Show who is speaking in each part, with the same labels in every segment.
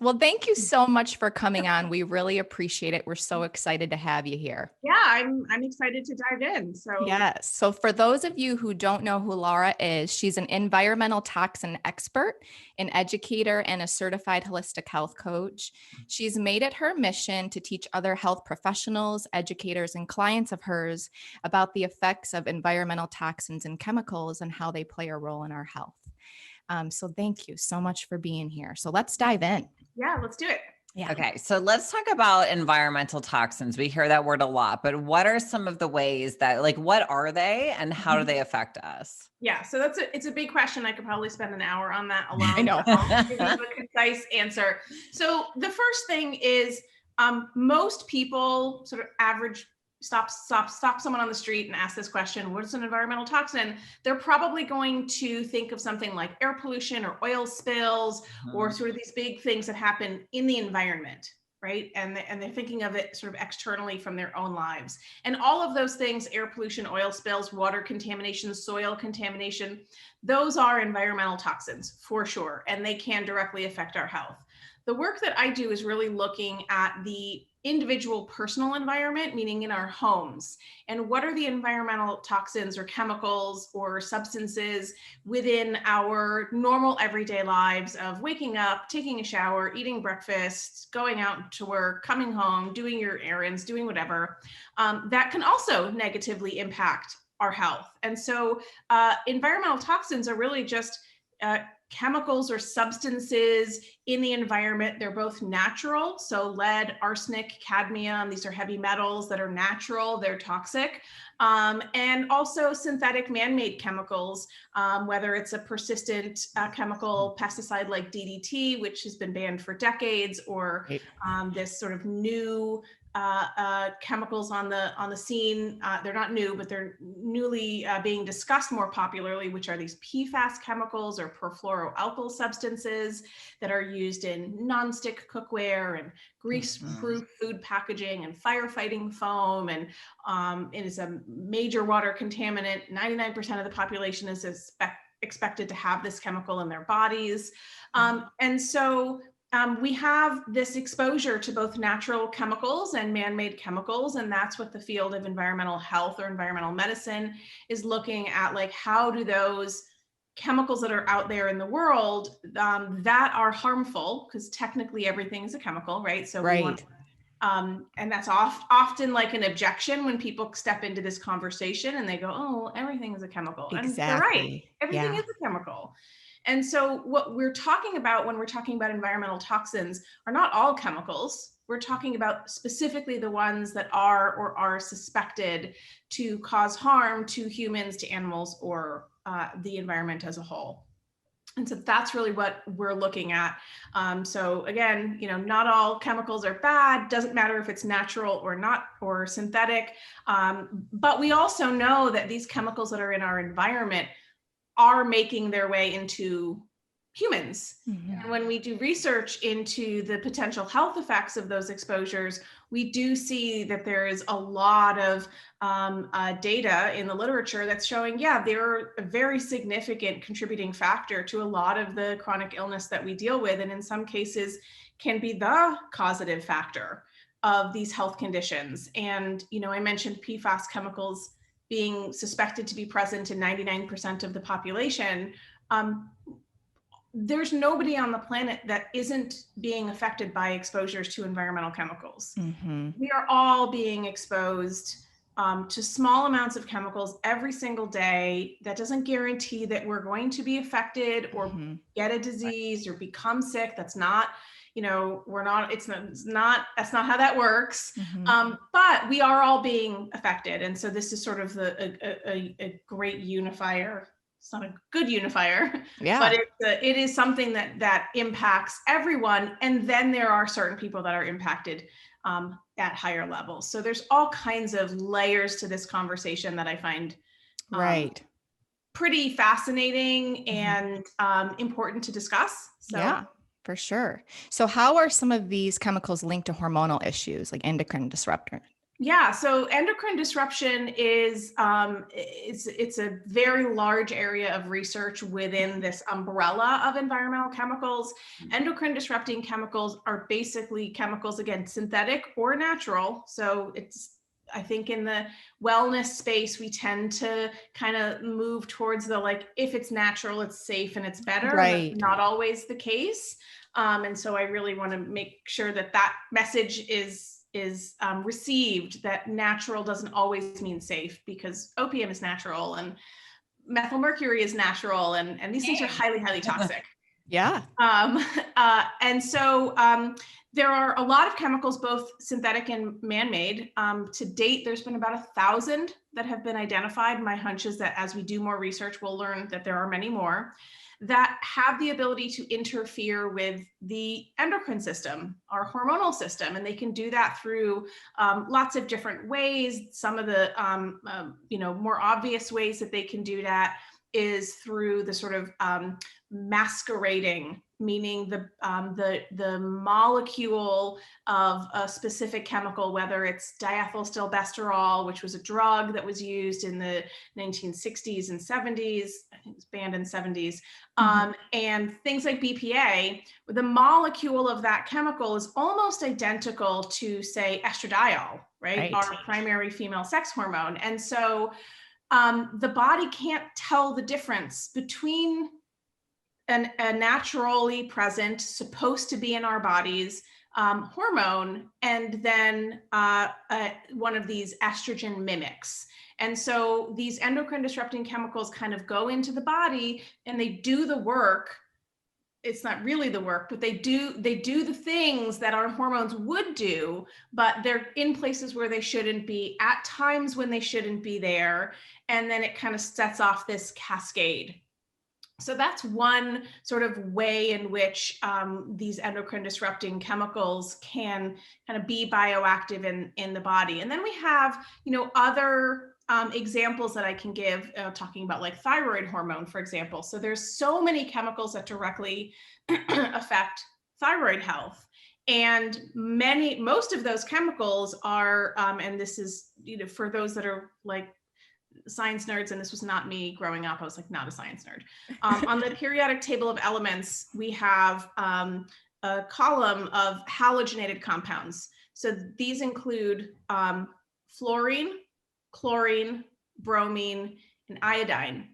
Speaker 1: Well, thank you so much for coming on. We really appreciate it. We're so excited to have you here.
Speaker 2: Yeah, I'm excited to dive in. So
Speaker 1: Yes. So for those of you who don't know who Laura is, she's an environmental toxin expert, an educator, and a certified holistic health coach. She's made it her mission to teach other health professionals, educators, and clients of hers about the effects of environmental toxins and chemicals and how they play a role in our health. So thank you so much for being here. So let's dive in.
Speaker 2: yeah, let's do it.
Speaker 1: Yeah.
Speaker 3: Okay, so let's talk about environmental toxins. We hear that word a lot, but what are some of the ways that, like, what are they and how do they affect us?
Speaker 2: Yeah, so it's a big question. I could probably spend an hour on that alone.
Speaker 1: I know.
Speaker 2: I'll give you a concise answer. So the first thing is most people sort of average stop someone on the street and ask this question, what's an environmental toxin? They're probably going to think of something like air pollution or oil spills or sort of these big things that happen in the environment, right? And they're thinking of it sort of externally from their own lives. And all of those things, air pollution, oil spills, water contamination, soil contamination, those are environmental toxins for sure. And they can directly affect our health. The work that I do is really looking at the individual personal environment, meaning in our homes, and what are the environmental toxins or chemicals or substances within our normal everyday lives of waking up, taking a shower, eating breakfast, going out to work, coming home, doing your errands, doing whatever, that can also negatively impact our health. And so environmental toxins are really just chemicals or substances in the environment. They're both natural. So lead, arsenic, cadmium, these are heavy metals that are natural, they're toxic. And also synthetic man-made chemicals, whether it's a persistent chemical pesticide like DDT, which has been banned for decades, or this sort of new chemicals on the scene. They're not new, but they're newly being discussed more popularly, which are these PFAS chemicals or perfluoroalkyl substances that are used in nonstick cookware and grease-proof food packaging and firefighting foam. And it is a major water contaminant. 99% of the population is expected to have this chemical in their bodies. And so we have this exposure to both natural chemicals and man-made chemicals, and that's what the field of environmental health or environmental medicine is looking at. Like, how do those chemicals that are out there in the world that are harmful, because technically everything is a chemical, right? So we want, and that's often like an objection when people step into this conversation and they go, "Oh, everything is a chemical."
Speaker 1: Exactly.
Speaker 2: And they're right, everything is a chemical. And so what we're talking about when we're talking about environmental toxins are not all chemicals. We're talking about specifically the ones that are or are suspected to cause harm to humans, to animals, or the environment as a whole. And so that's really what we're looking at. So again, not all chemicals are bad. Doesn't matter if it's natural or not, or synthetic. But we also know that these chemicals that are in our environment are making their way into humans. And when we do research into the potential health effects of those exposures, we do see that there is a lot of data in the literature that's showing, they're a very significant contributing factor to a lot of the chronic illness that we deal with, and in some cases can be the causative factor of these health conditions. And, I mentioned PFAS chemicals being suspected to be present in 99% of the population. There's nobody on the planet that isn't being affected by exposures to environmental chemicals. We are all being exposed to small amounts of chemicals every single day. That doesn't guarantee that we're going to be affected or get a disease or become sick. That's not, that's not how that works. But we are all being affected. And so this is sort of a great unifier. It's not a good unifier, but it is something that impacts everyone. And then there are certain people that are impacted at higher levels. So there's all kinds of layers to this conversation that I find pretty fascinating and important to discuss. So.
Speaker 1: Yeah, for sure. So how are some of these chemicals linked to hormonal issues like endocrine disruptor?
Speaker 2: Yeah, so endocrine disruption is it's a very large area of research within this umbrella of environmental chemicals. Endocrine disrupting chemicals are basically chemicals, again, synthetic or natural. So it's, I think in the wellness space, we tend to kind of move towards the, like, if it's natural, it's safe and it's better.
Speaker 4: Right.
Speaker 2: And that's not always the case. And so I really want to make sure that that message is received, that natural doesn't always mean safe, because opium is natural and methyl mercury is natural, and these things are highly, highly toxic.
Speaker 4: Yeah.
Speaker 2: And so there are a lot of chemicals, both synthetic and man-made. To date, there's been about 1,000 that have been identified. My hunch is that as we do more research, we'll learn that there are many more that have the ability to interfere with the endocrine system, our hormonal system. And they can do that through lots of different ways. Some of the more obvious ways that they can do that is through the sort of masquerading, meaning the molecule of a specific chemical, whether it's diethylstilbestrol, which was a drug that was used in the 1960s and 70s, I think it was banned in 70s, and things like BPA, the molecule of that chemical is almost identical to, say, estradiol, right? Our primary female sex hormone. And so the body can't tell the difference between a naturally present, supposed to be in our bodies, hormone, and then one of these estrogen mimics. And so these endocrine disrupting chemicals kind of go into the body and they do the work. It's not really the work, but they do the things that our hormones would do, but they're in places where they shouldn't be, at times when they shouldn't be there. And then it kind of sets off this cascade. So that's one sort of way in which these endocrine disrupting chemicals can kind of be bioactive in the body. And then we have, other examples that I can give, talking about like thyroid hormone, for example. So there's so many chemicals that directly affect thyroid health. And most of those chemicals are, and this is, for those that are like science nerds, and this was not me growing up, I was like not a science nerd. On the periodic table of elements, we have a column of halogenated compounds. So these include fluorine, chlorine, bromine, and iodine.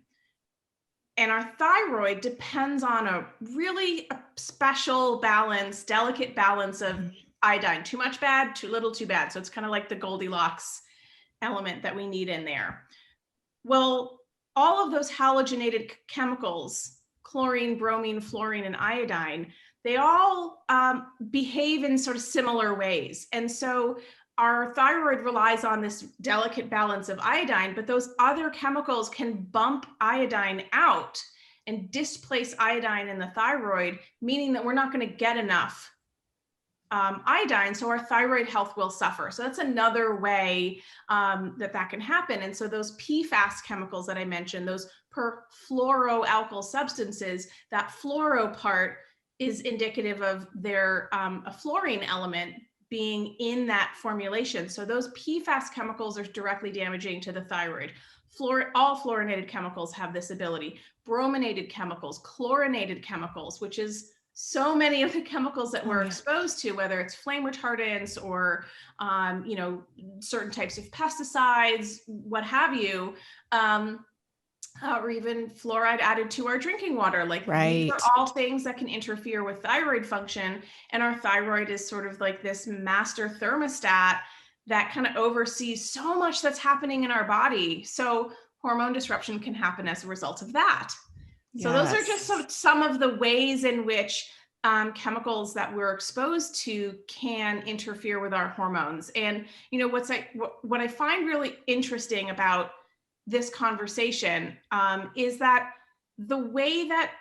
Speaker 2: And our thyroid depends on a really special balance, delicate balance of iodine. Too much bad, too little too bad. So it's kind of like the Goldilocks element that we need in there. Well, all of those halogenated chemicals, chlorine, bromine, fluorine, and iodine, they all behave in sort of similar ways. And so our thyroid relies on this delicate balance of iodine, but those other chemicals can bump iodine out and displace iodine in the thyroid, meaning that we're not going to get enough iodine, so our thyroid health will suffer. So that's another way that can happen. And so those PFAS chemicals that I mentioned, those perfluoroalkyl substances, that fluoro part is indicative of their a fluorine element being in that formulation. So those PFAS chemicals are directly damaging to the thyroid. All fluorinated chemicals have this ability. Brominated chemicals, chlorinated chemicals, which is so many of the chemicals that we're exposed to, whether it's flame retardants or, certain types of pesticides, what have you, or even fluoride added to our drinking water. Like these are all things that can interfere with thyroid function. And our thyroid is sort of like this master thermostat that kind of oversees so much that's happening in our body. So hormone disruption can happen as a result of that. So those are just some of the ways in which chemicals that we're exposed to can interfere with our hormones. And what I find really interesting about this conversation is that the way that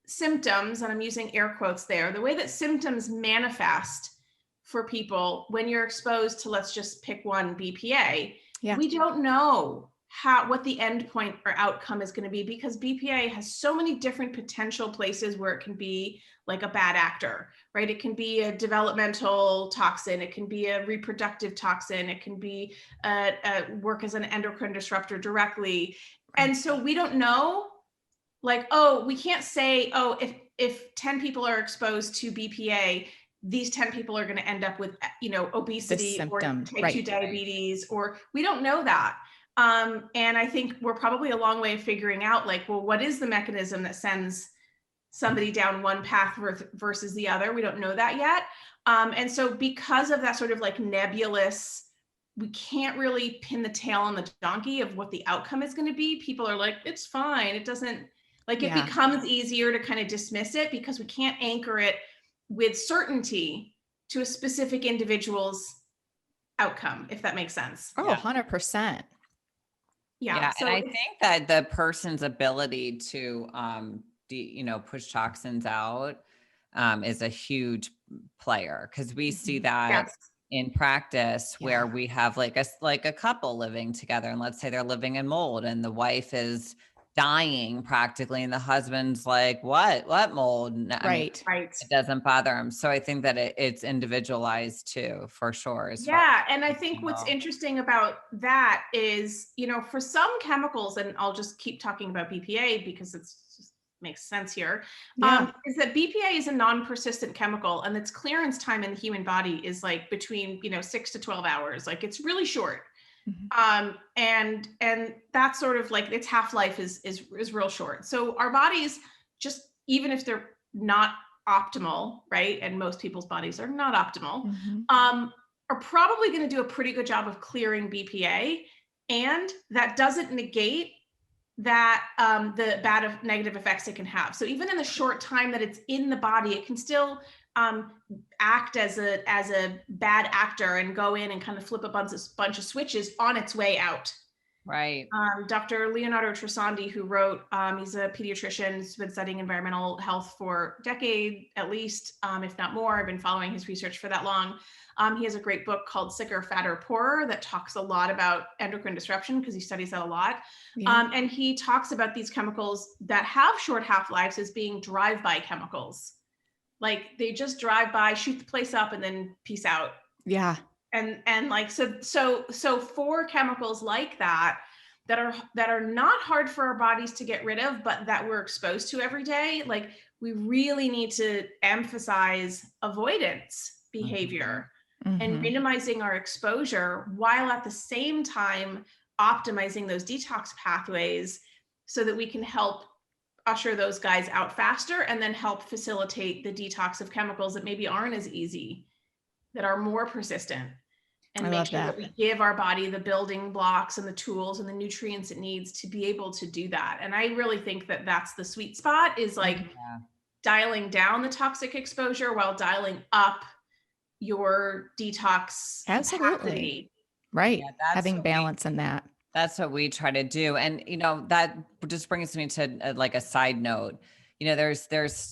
Speaker 2: symptoms, and I'm using air quotes there, the way that symptoms manifest for people when you're exposed to, let's just pick one, BPA, we don't know what the end point or outcome is going to be, because BPA has so many different potential places where it can be like a bad actor, right? It can be a developmental toxin. It can be a reproductive toxin. It can be work as an endocrine disruptor directly. And so we don't know, like, oh, we can't say, oh, if 10 people are exposed to BPA, these 10 people are going to end up with, obesity or type 2 diabetes, or we don't know that. And I think we're probably a long way of figuring out, like, well, what is the mechanism that sends somebody down one path versus the other? We don't know that yet. And so because of that sort of like nebulous, we can't really pin the tail on the donkey of what the outcome is going to be. People are like, it's fine. It doesn't, like, it becomes easier to kind of dismiss it because we can't anchor it with certainty to a specific individual's outcome, if that makes sense.
Speaker 1: Oh, 100%.
Speaker 2: Yeah.
Speaker 3: So, and I think that the person's ability to, push toxins out is a huge player, because we see that in practice where we have like a couple living together, and let's say they're living in mold and the wife is dying practically, and the husband's like, what mold?
Speaker 1: Right.
Speaker 2: It
Speaker 3: doesn't bother him. So I think that it's individualized too, for sure.
Speaker 2: And I think what's interesting about that is, for some chemicals, and I'll just keep talking about BPA because it's just makes sense here, is that BPA is a non-persistent chemical, and its clearance time in the human body is like between 6 to 12 hours. Like, it's really short. And that's sort of like its half-life is real short. So our bodies, just even if they're not optimal, right? And most people's bodies are not optimal, are probably going to do a pretty good job of clearing BPA. And that doesn't negate that the bad negative effects it can have. So even in the short time that it's in the body, it can still act as a bad actor and go in and kind of flip a bunch of switches on its way out.
Speaker 3: Right.
Speaker 2: Dr. Leonardo Tresandi, who wrote, he's a pediatrician, has been studying environmental health for a decade at least, if not more. I've been following his research for that long. He has a great book called Sicker, Fatter, Poorer that talks a lot about endocrine disruption, because he studies that a lot. And he talks about these chemicals that have short half-lives as being drive-by chemicals. Like, they just drive by, shoot the place up, and then peace out.
Speaker 1: Yeah.
Speaker 2: And like, so for chemicals like that are not hard for our bodies to get rid of, but that we're exposed to every day, like, we really need to emphasize avoidance behavior and minimizing our exposure, while at the same time optimizing those detox pathways so that we can help usher those guys out faster, and then help facilitate the detox of chemicals that maybe aren't as easy, that are more persistent, and make sure that we give our body the building blocks and the tools and the nutrients it needs to be able to do that. And I really think that that's the sweet spot, is like dialing down the toxic exposure while dialing up your detox capacity.
Speaker 1: Right. Having balance in that.
Speaker 3: That's what we try to do. And, that just brings me to like a side note. There's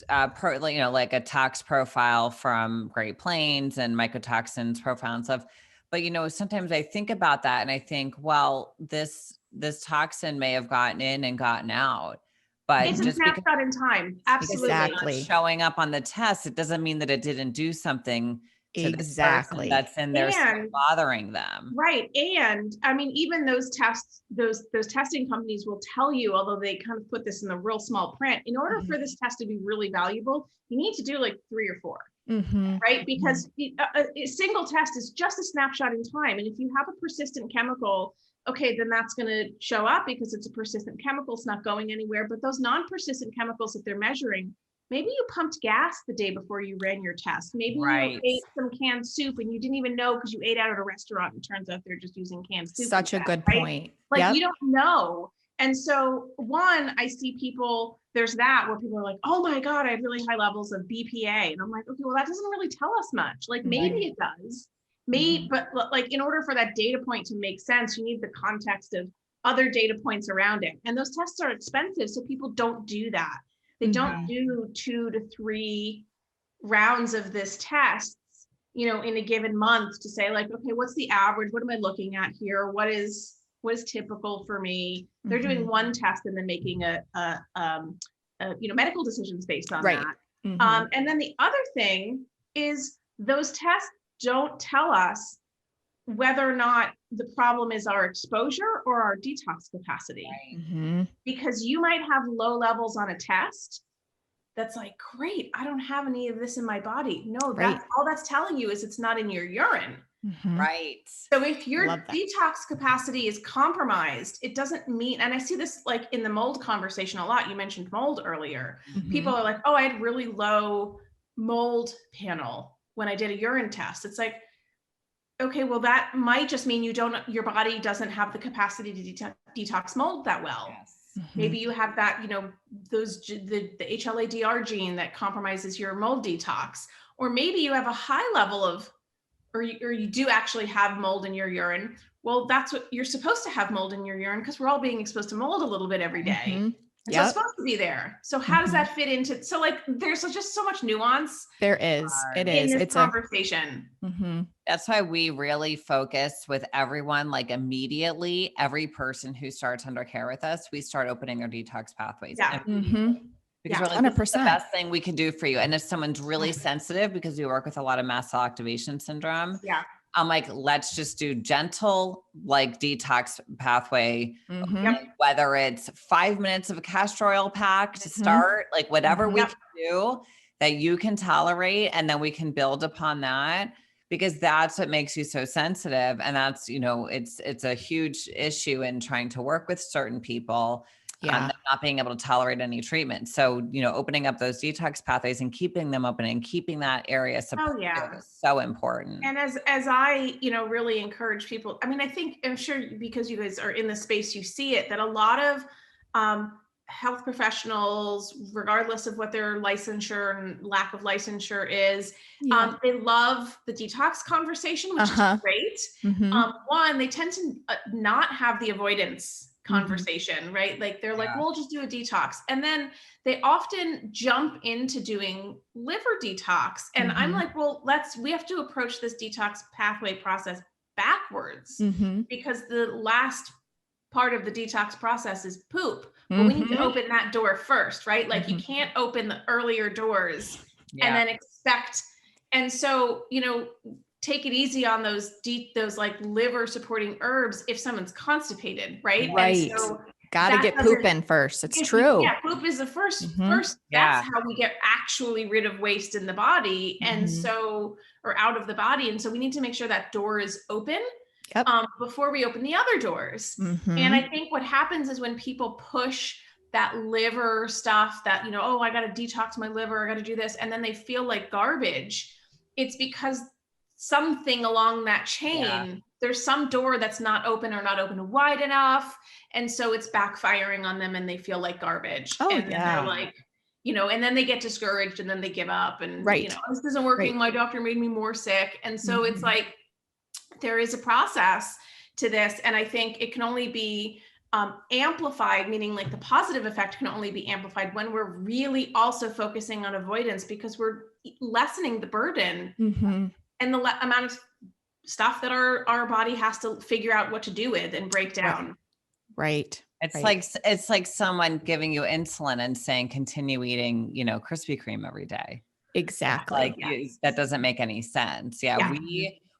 Speaker 3: like a tox profile from Great Plains and mycotoxins profile and stuff. But, sometimes I think about that and I think, well, this toxin may have gotten in and gotten out, but
Speaker 2: it's a snapshot in time. Absolutely.
Speaker 1: Exactly.
Speaker 3: Showing up on the test, it doesn't mean that it didn't do something to this person that's in there still bothering them.
Speaker 2: Right. And I mean, even those tests, those testing companies will tell you, although they kind of put this in the real small print, in order for this test to be really valuable, you need to do like 3 or 4, right? Because a single test is just a snapshot in time. And if you have a persistent chemical, okay, then that's going to show up because it's a persistent chemical. It's not going anywhere. But those non-persistent chemicals that they're measuring, maybe you pumped gas the day before you ran your test. Maybe you ate some canned soup and you didn't even know because you ate out at a restaurant and turns out they're just using canned soup.
Speaker 1: Such a good point.
Speaker 2: Like, you don't know. And so I see people, there's that where people are like, oh my God, I have really high levels of BPA. And I'm like, okay, well, that doesn't really tell us much. Like, maybe it does. Maybe, but like, in order for that data point to make sense, you need the context of other data points around it. And those tests are expensive. So people don't do that. They don't do 2 to 3 rounds of this test, in a given month to say like, okay, what's the average? What am I looking at here? What is what is typical for me. They're doing one test and then making a medical decisions based on
Speaker 1: Right.
Speaker 2: that. And then the other thing is those tests don't tell us whether or not the problem is our exposure or our detox capacity.
Speaker 3: Right.
Speaker 2: Because you might have low levels on a test that's like, great, I don't have any of this in my body. No, that's all that's telling you is it's not in your urine.
Speaker 3: Right.
Speaker 2: So if your detox capacity is compromised, it doesn't mean, and I see this like in the mold conversation a lot. You mentioned mold earlier. People are like, oh, I had really low mold panel when I did a urine test. It's like, okay, well, that might just mean your body doesn't have the capacity to detox mold that well.
Speaker 3: Yes.
Speaker 2: Maybe you have that, the HLA-DR gene that compromises your mold detox, or maybe you have a high level of, or you do actually have mold in your urine. Well, that's what you're supposed to have, mold in your urine, because we're all being exposed to mold a little bit every day. So it's supposed to be there. So how does that fit into, so like, there's just so much nuance.
Speaker 1: There is, it is.
Speaker 2: In this
Speaker 1: it's
Speaker 2: conversation.
Speaker 3: That's why we really focus with everyone, like immediately, every person who starts under care with us, we start opening their detox pathways.
Speaker 2: Yeah.
Speaker 3: Because we're like, this is the best thing we can do for you. And if someone's really sensitive, because we work with a lot of mast cell activation syndrome, I'm like, let's just do gentle, like detox pathway, whether it's 5 minutes of a castor oil pack to start, like whatever we can do that you can tolerate. And then we can build upon that, because that's what makes you so sensitive. And that's, it's a huge issue in trying to work with certain people. Not being able to tolerate any treatment. So, opening up those detox pathways and keeping them open and keeping that area supported is so important.
Speaker 2: And as I, really encourage people, I mean, I'm sure because you guys are in the space, you see it, that a lot of health professionals, regardless of what their licensure and lack of licensure is, they love the detox conversation, which is great. One, they tend to not have the avoidance conversation, right? Like they're like, we'll just do a detox. And then they often jump into doing liver detox. And I'm like, well, we have to approach this detox pathway process backwards, because the last part of the detox process is poop. But we need to open that door first, right? Like you can't open the earlier doors and then expect. And so, take it easy on those like liver supporting herbs if someone's constipated, right?
Speaker 1: Right.
Speaker 2: And so
Speaker 1: gotta get poop in first. It's true.
Speaker 2: Yeah, poop is the first. That's how we get actually rid of waste in the body, and so, or out of the body. And so we need to make sure that door is open before we open the other doors. And I think what happens is when people push that liver stuff, that oh, I got to detox my liver, I got to do this, and then they feel like garbage. It's because something along that chain, there's some door that's not open or not open wide enough. And so it's backfiring on them and they feel like garbage. And then they're like, and then they get discouraged and then they give up and, this isn't working. My doctor made me more sick. And so it's like, there is a process to this. And I think it can only be amplified, meaning like the positive effect can only be amplified when we're really also focusing on avoidance, because we're lessening the burden and the amount of stuff that our body has to figure out what to do with and break down.
Speaker 1: Right.
Speaker 3: It's like someone giving you insulin and saying, continue eating, Krispy Kreme every day.
Speaker 1: Exactly.
Speaker 3: That doesn't make any sense.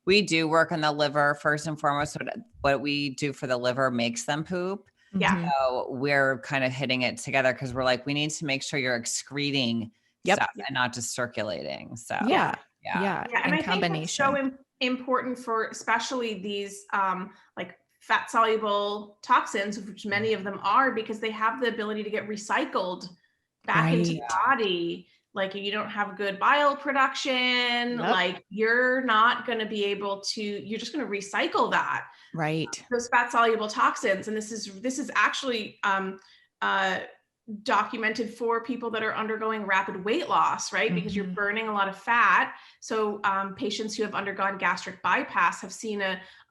Speaker 3: We do work on the liver first and foremost. What we do for the liver makes them poop. So we're kind of hitting it together, because we're like, we need to make sure you're excreting stuff and not just circulating. So
Speaker 2: and I think that's so important for especially these like fat-soluble toxins, which many of them are, because they have the ability to get recycled back into the body. Like if you don't have good bile production, like you're not going to be able to, you're just going to recycle that.
Speaker 1: Right.
Speaker 2: Those fat-soluble toxins. And this is actually documented for people that are undergoing rapid weight loss, right? Because you're burning a lot of fat. So patients who have undergone gastric bypass have seen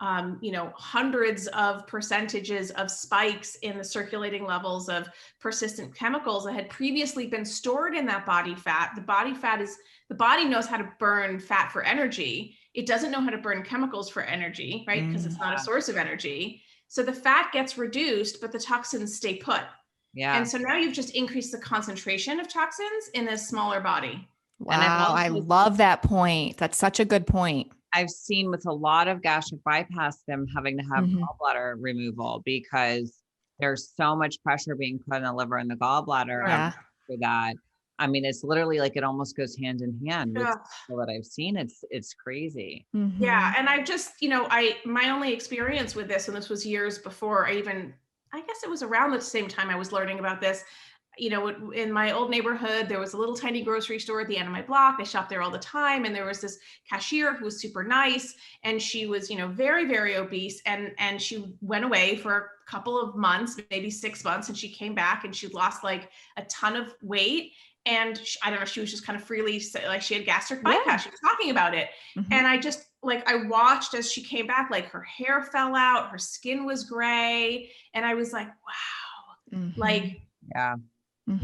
Speaker 2: hundreds of percentages of spikes in the circulating levels of persistent chemicals that had previously been stored in that body fat. The body knows how to burn fat for energy. It doesn't know how to burn chemicals for energy, right? Because it's not a source of energy. So the fat gets reduced, but the toxins stay put.
Speaker 3: Yeah.
Speaker 2: And so now you've just increased the concentration of toxins in a smaller body.
Speaker 1: Wow. I love that point. That's such a good point.
Speaker 3: I've seen with a lot of gastric bypass, them having to have
Speaker 1: Mhm.
Speaker 3: gallbladder removal because there's so much pressure being put on the liver and the gallbladder
Speaker 1: Yeah.
Speaker 3: for that. I mean, it's literally like it almost goes hand in hand with
Speaker 2: Yeah.
Speaker 3: people that I've seen. It's crazy.
Speaker 2: Yeah. And I've just, my only experience with this, and this was years before I guess it was around the same time I was learning about this. In my old neighborhood, there was a little tiny grocery store at the end of my block. I shopped there all the time. And there was this cashier who was super nice. And she was, very, very obese. And she went away for a couple of months, maybe 6 months. And she came back and she'd lost like a ton of weight. And I don't know, she was just kind of freely, like she had gastric bypass.
Speaker 1: Yeah.
Speaker 2: She was talking about it. And I just, I watched as she came back, like her hair fell out, her skin was gray. And I was like, wow, like,
Speaker 3: yeah.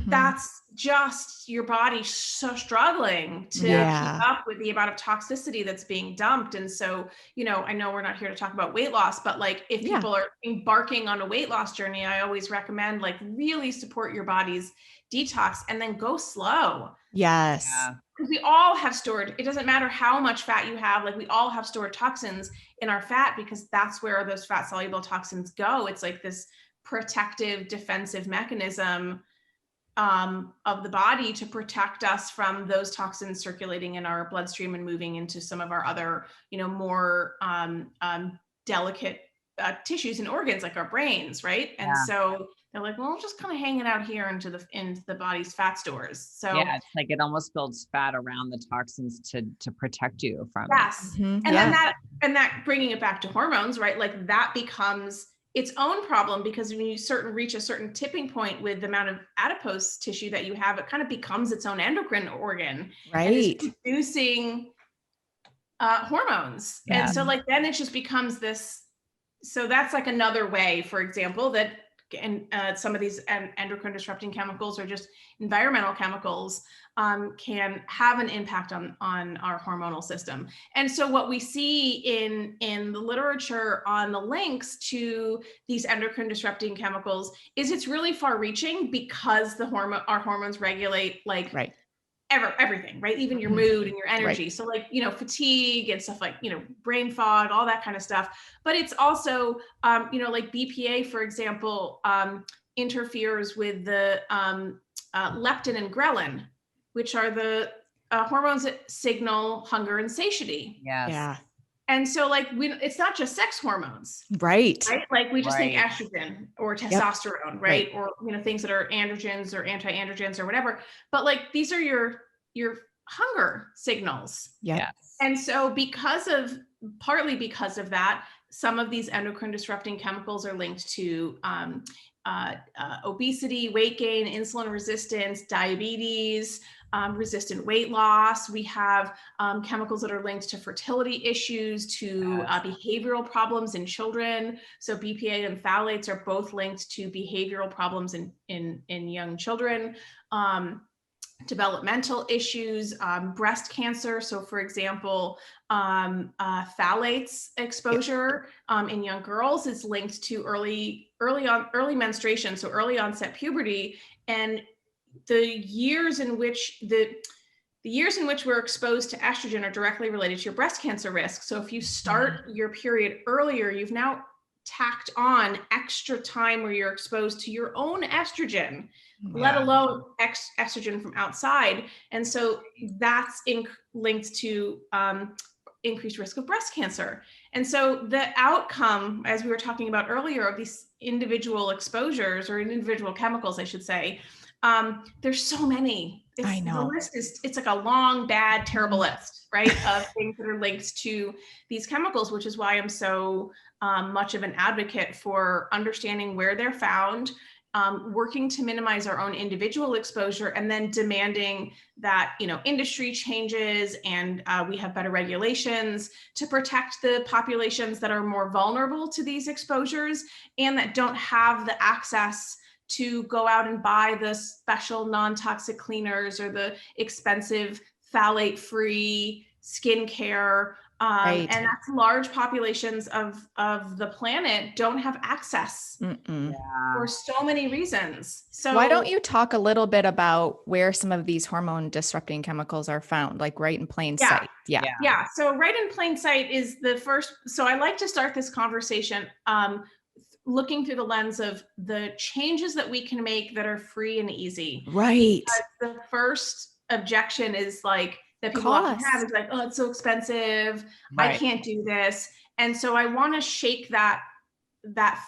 Speaker 2: That's just your body so struggling to keep up with the amount of toxicity that's being dumped. And so, I know we're not here to talk about weight loss, but like if people are embarking on a weight loss journey, I always recommend like really support your body's detox and then go slow.
Speaker 1: Yes.
Speaker 2: Because we all have stored, it doesn't matter how much fat you have, like we all have stored toxins in our fat because that's where those fat soluble toxins go. It's like this protective defensive mechanism of the body to protect us from those toxins circulating in our bloodstream and moving into some of our other, more delicate tissues and organs like our brains, right? And so they're like, well, just kind of hanging out here into the body's fat stores. So
Speaker 3: it's like it almost builds fat around the toxins to protect you from
Speaker 2: it. And that bringing it back to hormones, right? Like that becomes its own problem because when you reach a certain tipping point with the amount of adipose tissue that you have, it kind of becomes its own endocrine organ,
Speaker 1: right?
Speaker 2: And is producing hormones. And so like, then it just becomes this. So that's like another way, for example, that some of these endocrine disrupting chemicals or just environmental chemicals can have an impact on our hormonal system. And so what we see in the literature on the links to these endocrine disrupting chemicals is it's really far reaching because our hormones regulate like everything, right? Even your mood and your energy. Right. So like, fatigue and stuff like, brain fog, all that kind of stuff. But it's also, like BPA, for example, interferes with the leptin and ghrelin, which are the hormones that signal hunger and satiety.
Speaker 3: Yes.
Speaker 1: Yeah.
Speaker 2: And so like, it's not just sex hormones.
Speaker 1: Right.
Speaker 2: Like we just think estrogen or testosterone, right? Or, things that are androgens or anti-androgens or whatever. But like, these are your hunger signals.
Speaker 1: Yeah.
Speaker 2: And so partly because of that, some of these endocrine disrupting chemicals are linked to obesity, weight gain, insulin resistance, diabetes, resistant weight loss. We have chemicals that are linked to fertility issues, to behavioral problems in children. So BPA and phthalates are both linked to behavioral problems in young children. Developmental issues, breast cancer. So for example, phthalates exposure in young girls is linked to early menstruation, so early onset puberty, and the years in which we're exposed to estrogen are directly related to your breast cancer risk. So if you start your period earlier, you've now tacked on extra time where you're exposed to your own estrogen, let alone estrogen from outside. And so that's linked to increased risk of breast cancer. And so the outcome, as we were talking about earlier, of these individual exposures or individual chemicals, I should say, there's so many.
Speaker 1: I know.
Speaker 2: The list it's like a long, bad, terrible list, right? Of things that are linked to these chemicals, which is why I'm so much of an advocate for understanding where they're found, working to minimize our own individual exposure, and then demanding that, industry changes and we have better regulations to protect the populations that are more vulnerable to these exposures and that don't have the access to go out and buy the special non-toxic cleaners or the expensive phthalate-free skincare
Speaker 1: Right.
Speaker 2: And that's large populations of the planet don't have access for so many reasons. So
Speaker 1: why don't you talk a little bit about where some of these hormone disrupting chemicals are found, like right in plain sight?
Speaker 2: Yeah. So right in plain sight is the first. So I like to start this conversation looking through the lens of the changes that we can make that are free and easy.
Speaker 1: Right.
Speaker 2: Because the first objection is like that people often have is like, oh, it's so expensive.
Speaker 3: Right.
Speaker 2: I can't do this. And so I want to shake that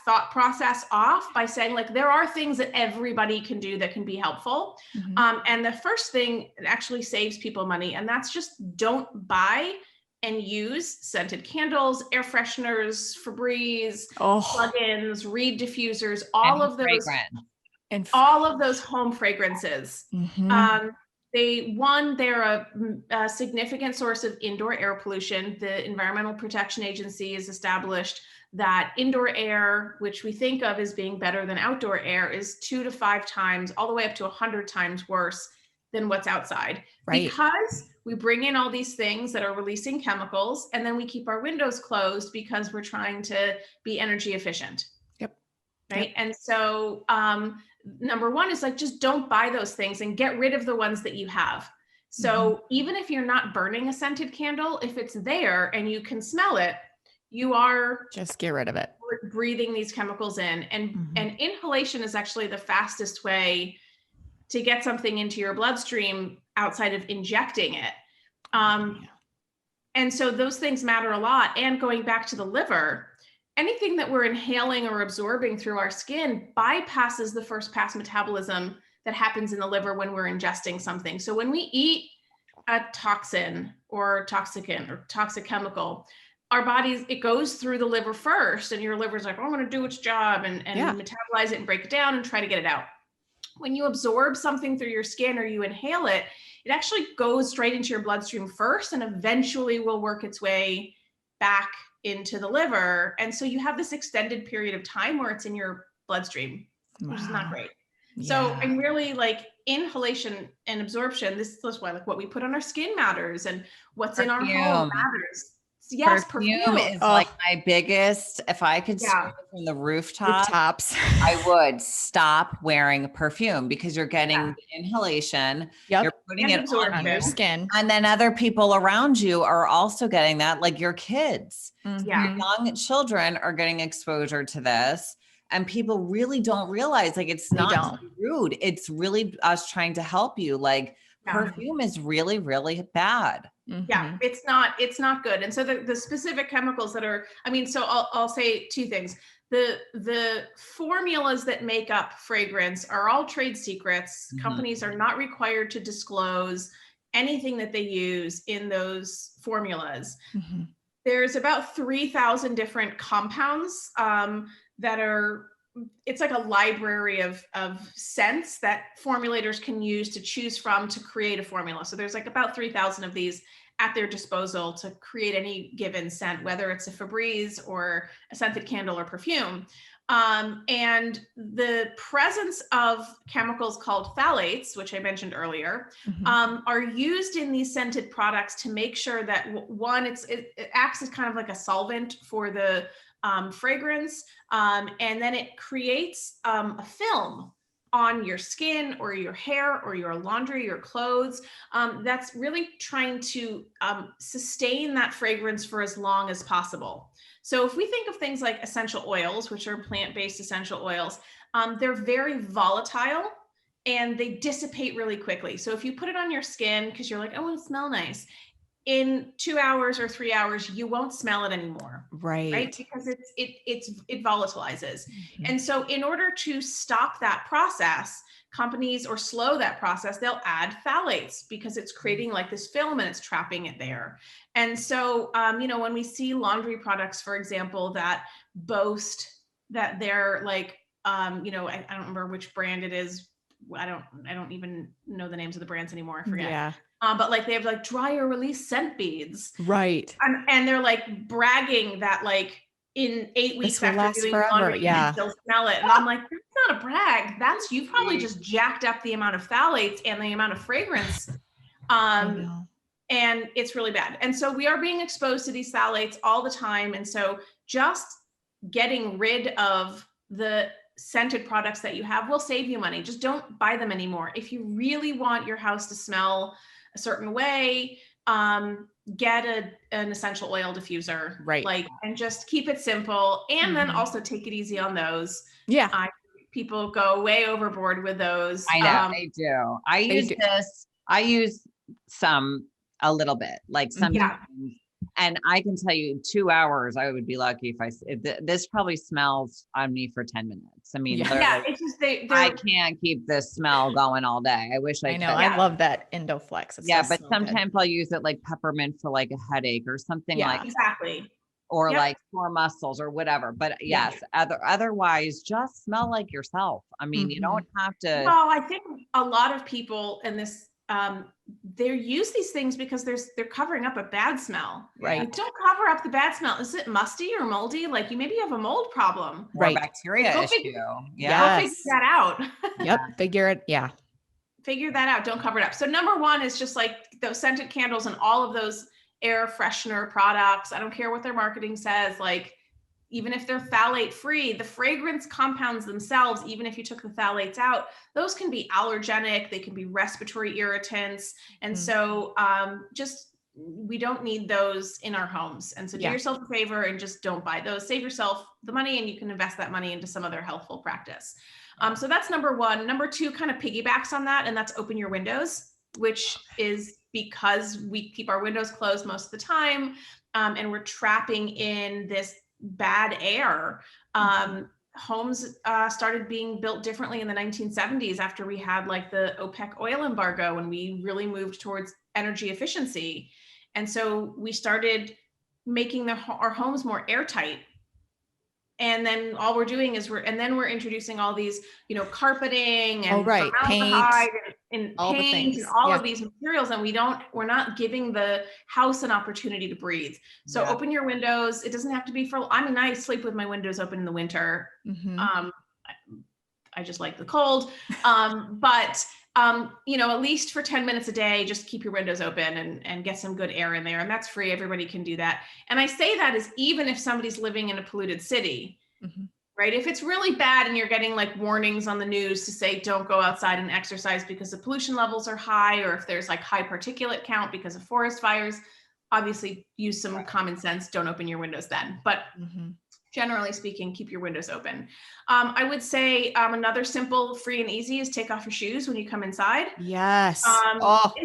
Speaker 2: thought process off by saying, like, there are things that everybody can do that can be helpful. And the first thing actually saves people money, and that's just don't buy and use scented candles, air fresheners, Febreze, plugins, reed diffusers, all of those home fragrances. They're a significant source of indoor air pollution. The Environmental Protection Agency has established that indoor air, which we think of as being better than outdoor air, is 2 to 5 times, all the way up to 100 times worse than what's outside. Right. Because we bring in all these things that are releasing chemicals, and then we keep our windows closed because we're trying to be energy efficient. Right. And so number one is like, just don't buy those things and get rid of the ones that you have. So even if you're not burning a scented candle, if it's there and you can smell it, you are
Speaker 1: just get rid of it.
Speaker 2: Breathing these chemicals in. And inhalation is actually the fastest way to get something into your bloodstream outside of injecting it. And so those things matter a lot. And going back to the liver, anything that we're inhaling or absorbing through our skin bypasses the first pass metabolism that happens in the liver when we're ingesting something. So when we eat a toxin or toxicant or toxic chemical, our bodies, it goes through the liver first, and your liver's like, oh, I'm going to do its job and metabolize it and break it down and try to get it out. When you absorb something through your skin or you inhale it, it actually goes straight into your bloodstream first and eventually will work its way back into the liver. And so you have this extended period of time where it's in your bloodstream, which is not great. So I'm really like inhalation and absorption. This is why, like, what we put on our skin matters and what's in our home matters. Yes, perfume
Speaker 3: is like my biggest. If I could scream from the rooftops, I would stop wearing perfume, because you're getting inhalation. You're putting it on your skin, and then other people around you are also getting that, like your kids. Your young children are getting exposure to this, and people really don't realize, like, it's not rude. It's really us trying to help you. Like, perfume is really, really bad.
Speaker 2: Yeah, it's not good. And so the specific chemicals that are, so I'll say 2 things. The formulas that make up fragrance are all trade secrets. Companies are not required to disclose anything that they use in those formulas. There's about 3,000 different compounds that are, it's like a library of scents that formulators can use to choose from to create a formula. So there's like about 3,000 of these at their disposal to create any given scent, whether it's a Febreze or a scented candle or perfume. And the presence of chemicals called phthalates, which I mentioned earlier, are used in these scented products to make sure that one, it acts as kind of like a solvent for the fragrance, and then it creates a film on your skin or your hair or your laundry, your clothes, that's really trying to sustain that fragrance for as long as possible. So if we think of things like essential oils, which are plant-based essential oils, they're very volatile and they dissipate really quickly. So if you put it on your skin because you're like, I want to smell nice, in 2 hours or 3 hours, you won't smell it anymore. Right? Because it volatilizes. And so in order to stop that process, companies, or slow that process, they'll add phthalates because it's creating like this film and it's trapping it there. And so, when we see laundry products, for example, that boast that they're like, I don't remember which brand it is. I don't even know the names of the brands anymore. I forget. But like they have like dryer release scent beads. Right. And they're like bragging that like in 8 weeks after doing laundry, you can still smell it. And I'm like, that's not a brag. That's, you've probably just jacked up the amount of phthalates and the amount of fragrance. and it's really bad. And so we are being exposed to these phthalates all the time. And so just getting rid of the scented products that you have will save you money. Just don't buy them anymore. If you really want your house to smell a certain way, get an essential oil diffuser,
Speaker 1: Right.
Speaker 2: and just keep it simple. And then also take it easy on those.
Speaker 1: Yeah.
Speaker 2: People go way overboard with those.
Speaker 3: I know they do. I use a little bit, like sometimes. And I can tell you 2 hours, I would be lucky if this probably smells on me for 10 minutes. I mean,
Speaker 2: it's just
Speaker 3: I can't keep this smell going all day. I wish I could.
Speaker 1: know. I love that Endoflex.
Speaker 3: But sometimes I'll use it like peppermint for like a headache or something like
Speaker 2: exactly.
Speaker 3: Or like sore muscles or whatever. But yes, otherwise just smell like yourself. I mean, you don't have to.
Speaker 2: Well, I think a lot of people in this, they use these things because they're covering up a bad smell.
Speaker 1: Right.
Speaker 2: You don't cover up the bad smell. Is it musty or moldy? Like maybe you have a mold problem.
Speaker 3: Or bacteria issue.
Speaker 2: Go figure that out.
Speaker 1: Figure it. Yeah.
Speaker 2: Figure that out. Don't cover it up. So number one is just like those scented candles and all of those air freshener products. I don't care what their marketing says. Like, even if they're phthalate free, the fragrance compounds themselves, even if you took the phthalates out, those can be allergenic. They can be respiratory irritants. And so we don't need those in our homes. And so do yourself a favor and just don't buy those. Save yourself the money and you can invest that money into some other healthful practice. So that's number one. Number two kind of piggybacks on that, and that's open your windows, which is because we keep our windows closed most of the time, and we're trapping in this bad air. Homes started being built differently in the 1970s after we had like the OPEC oil embargo, and we really moved towards energy efficiency. And so we started making our homes more airtight. And then all we're doing is we're introducing all these, carpeting and formaldehyde and paint and all of these materials. And we're not giving the house an opportunity to breathe. So open your windows. It doesn't have to be I sleep with my windows open in the winter. I just like the cold. But at least for 10 minutes a day, just keep your windows open and get some good air in there. And that's free. Everybody can do that. And I say that is even if somebody's living in a polluted city, right? If it's really bad and you're getting like warnings on the news to say, don't go outside and exercise because the pollution levels are high, or if there's like high particulate count because of forest fires, obviously use some common sense. Don't open your windows then. But generally speaking, keep your windows open. I would say another simple, free and easy is take off your shoes when you come inside.
Speaker 1: Yes.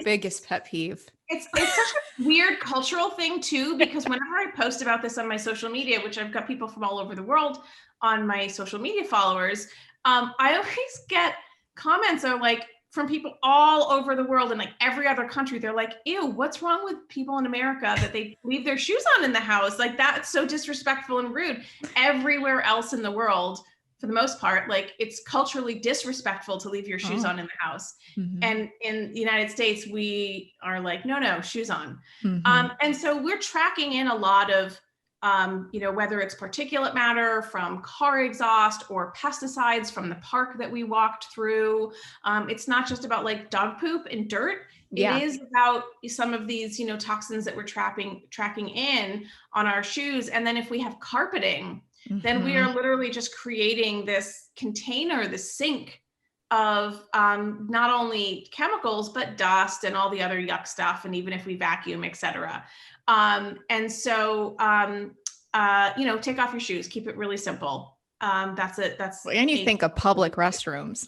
Speaker 1: Biggest pet peeve.
Speaker 2: It's such a weird cultural thing too, because whenever I post about this on my social media, which I've got people from all over the world on my social media followers, I always get comments from people all over the world and like every other country. They're like, ew, what's wrong with people in America that they leave their shoes on in the house? Like that's so disrespectful and rude. Everywhere else in the world, for the most part, like it's culturally disrespectful to leave your shoes on in the house. And in the United States, we are like, no, shoes on. And so we're tracking in a lot of, whether it's particulate matter from car exhaust or pesticides from the park that we walked through. It's not just about like dog poop and dirt. It is about some of these, toxins that we're tracking in on our shoes. And then if we have carpeting, then we are literally just creating this container, this sink of not only chemicals, but dust and all the other yuck stuff. And even if we vacuum, et cetera. And so, take off your shoes, keep it really simple. That's it.
Speaker 1: And you think of public restrooms.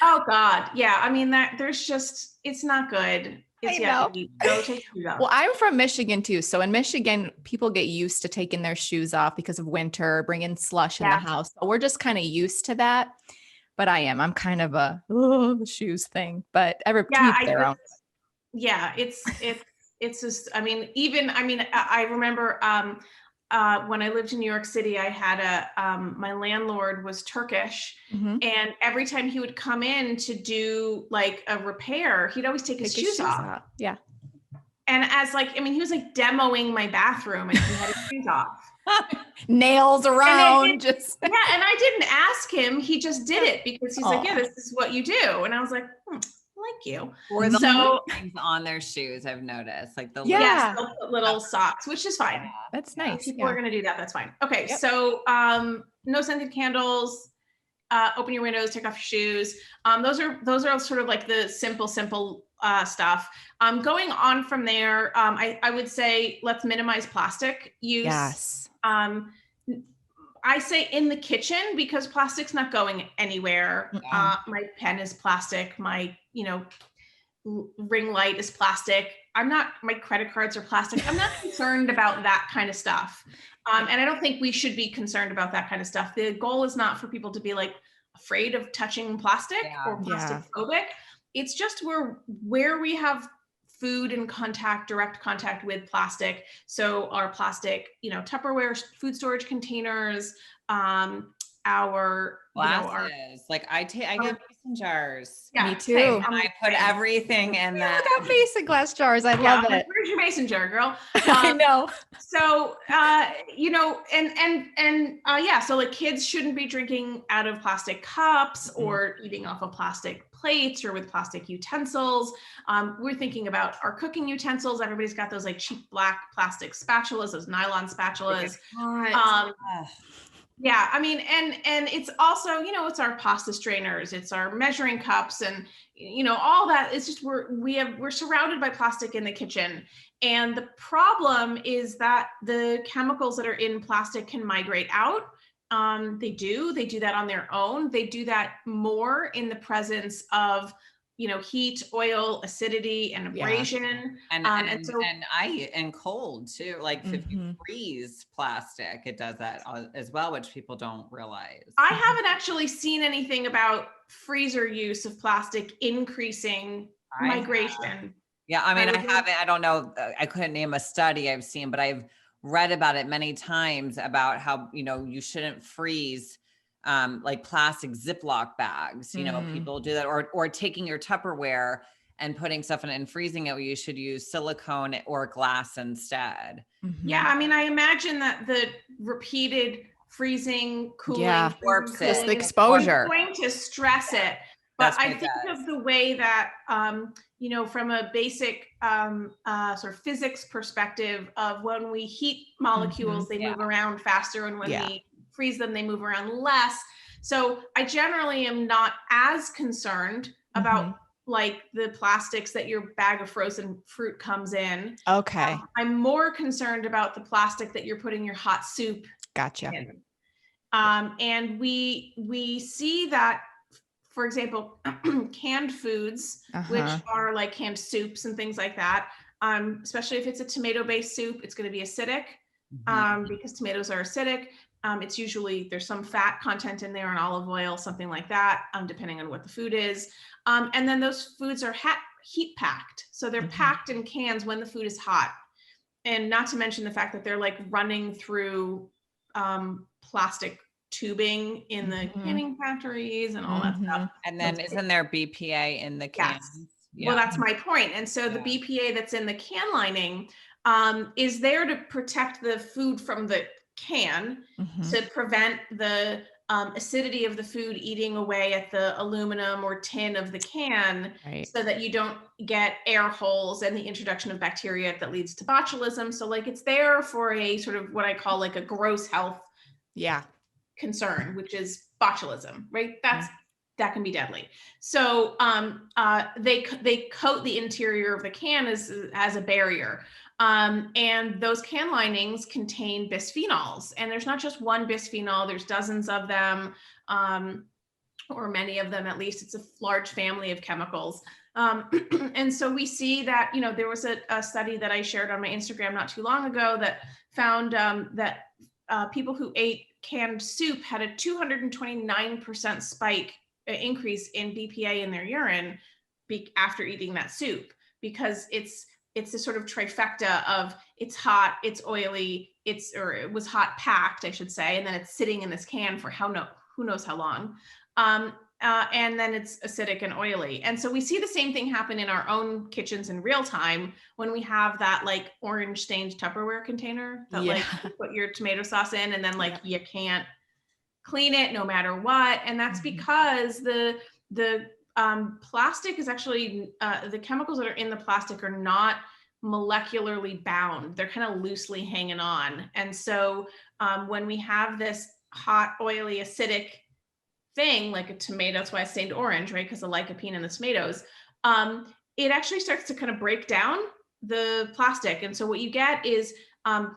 Speaker 2: Oh God. Yeah. I mean, it's not good.
Speaker 1: I know. Well, I'm from Michigan too. So in Michigan, people get used to taking their shoes off because of winter, bringing slush in the house. So we're just kind of used to that. But I'm kind of the shoes thing, but keep their own.
Speaker 2: Yeah, it's just, I remember when I lived in New York City, I had my landlord was Turkish, and every time he would come in to do like a repair, he'd always take his shoes off.
Speaker 1: Yeah.
Speaker 2: And he was like demoing my bathroom and he had his shoes off.
Speaker 1: Nails around.
Speaker 2: And I didn't ask him. He just did it because he's like, yeah, this is what you do. And I was like, like you.
Speaker 3: Or the
Speaker 2: So
Speaker 3: things on their shoes, I've noticed, like the
Speaker 1: Yeah.
Speaker 2: yes, they'll put little socks, which is fine.
Speaker 1: That's
Speaker 2: If
Speaker 1: nice.
Speaker 2: people are going to do that, that's fine. Okay.
Speaker 1: Yep.
Speaker 2: So, no scented candles, open your windows, take off your shoes. Those are sort of like the simple stuff. Going on from there, I would say let's minimize plastic use.
Speaker 1: Yes.
Speaker 2: I say in the kitchen because plastic's not going anywhere. My pen is plastic. My, ring light is plastic. My credit cards are plastic. I'm not concerned about that kind of stuff. And I don't think we should be concerned about that kind of stuff. The goal is not for people to be like afraid of touching plastic or plastic phobic. It's just where we have food in direct contact with plastic. So our plastic, Tupperware food storage containers, our
Speaker 3: glasses. Like I get mason jars.
Speaker 2: Yeah,
Speaker 1: Me too.
Speaker 2: same.
Speaker 3: And I put everything in
Speaker 1: Yeah,
Speaker 3: that.
Speaker 1: I got mason glass jars. I love it.
Speaker 2: Where's your mason jar, girl?
Speaker 1: I know.
Speaker 2: So, so like kids shouldn't be drinking out of plastic cups or eating off of plastic plates or with plastic utensils. We're thinking about our cooking utensils. Everybody's got those like cheap black plastic spatulas, those nylon spatulas. Yeah, I mean, and it's also, it's our pasta strainers, it's our measuring cups, and all that. It's just we're surrounded by plastic in the kitchen, and the problem is that the chemicals that are in plastic can migrate out. They do that on their own. They do that more in the presence of heat, oil, acidity, and abrasion.
Speaker 3: And cold too, like if you freeze plastic, it does that as well, which people don't realize.
Speaker 2: I haven't actually seen anything about freezer use of plastic increasing migration.
Speaker 3: Yeah, I mean, I don't know. I couldn't name a study I've seen, but I've read about it many times about how, you shouldn't freeze like plastic Ziploc bags, people do that, or taking your Tupperware and putting stuff in it and freezing it. You should use silicone or glass instead.
Speaker 2: Yeah. I mean, I imagine that the repeated freezing, cooling,
Speaker 3: warps
Speaker 1: just the exposure.
Speaker 2: is going to stress it. But I think of the way that, from a basic sort of physics perspective of when we heat molecules, they move around faster, and when we freeze them, they move around less. So I generally am not as concerned about like the plastics that your bag of frozen fruit comes in.
Speaker 1: Okay.
Speaker 2: I'm more concerned about the plastic that you're putting your hot soup in. And we see that, for example, canned foods, which are like canned soups and things like that, especially if it's a tomato-based soup, it's going to be acidic because tomatoes are acidic. It's usually, there's some fat content in there and olive oil, something like that, depending on what the food is. And then those foods are heat packed. So they're packed in cans when the food is hot. And not to mention the fact that they're like running through plastic tubing in the canning factories and all that stuff.
Speaker 3: And then isn't there BPA in the cans?
Speaker 2: Yes. Yeah. Well, that's my point. And so the BPA that's in the can lining is there to protect the food from the can, to prevent the acidity of the food eating away at the aluminum or tin of the can, so that you don't get air holes and the introduction of bacteria that leads to botulism. So like it's there for a sort of what I call like a gross health concern, which is botulism, right? That can be deadly. So they coat the interior of the can as a barrier. And those can linings contain bisphenols, and there's not just one bisphenol, there's dozens of them, or many of them, at least. It's a large family of chemicals. And so we see that, there was a study that I shared on my Instagram not too long ago that found that people who ate canned soup had a 229% increase in BPA in their urine after eating that soup, because it's this sort of trifecta of it's hot, it's oily, it was hot packed, I should say, and then it's sitting in this can for who knows how long. And then it's acidic and oily. And so we see the same thing happen in our own kitchens in real time when we have that like orange stained Tupperware container that like you put your tomato sauce in, and then like you can't clean it no matter what. And that's because the plastic is actually, the chemicals that are in the plastic are not molecularly bound. They're kind of loosely hanging on. And so when we have this hot, oily, acidic thing, like a tomato, that's why it's stained orange, right? Because the lycopene in the tomatoes, it actually starts to kind of break down the plastic. And so what you get is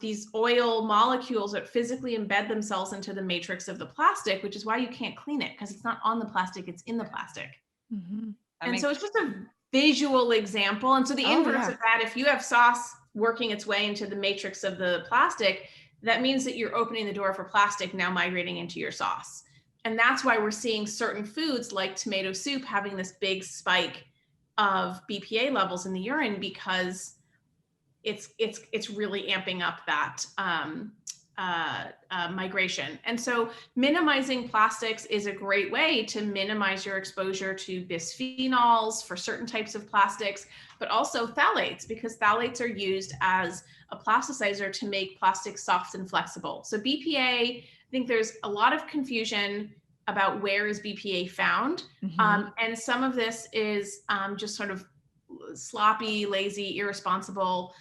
Speaker 2: these oil molecules that physically embed themselves into the matrix of the plastic, which is why you can't clean it, because it's not on the plastic, it's in the plastic.
Speaker 1: Mm-hmm.
Speaker 2: And so it's just a visual example. And so the inverse of that, if you have sauce working its way into the matrix of the plastic, that means that you're opening the door for plastic now migrating into your sauce. And that's why we're seeing certain foods like tomato soup having this big spike of BPA levels in the urine, because it's really amping up that migration. And so minimizing plastics is a great way to minimize your exposure to bisphenols for certain types of plastics, but also phthalates, because phthalates are used as a plasticizer to make plastics soft and flexible. So BPA, I think there's a lot of confusion about where is BPA found.
Speaker 1: Mm-hmm.
Speaker 2: And some of this is just sort of sloppy, lazy, irresponsible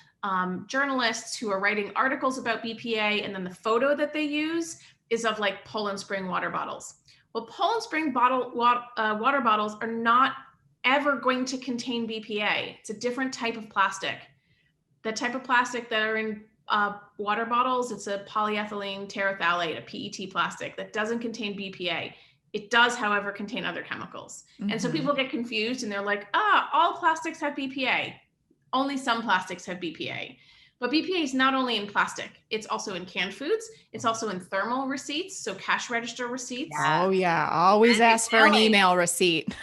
Speaker 2: journalists who are writing articles about BPA, and then the photo that they use is of like Poland Spring water bottles. Well, Poland Spring water bottles are not ever going to contain BPA. It's a different type of plastic. The type of plastic that are in water bottles, it's a polyethylene terephthalate, a PET plastic that doesn't contain BPA. It does, however, contain other chemicals. Mm-hmm. And so people get confused and they're like, all plastics have BPA. Only some plastics have BPA. But BPA is not only in plastic, it's also in canned foods. It's also in thermal receipts, so cash register receipts.
Speaker 1: Oh yeah, always ask for an email receipt.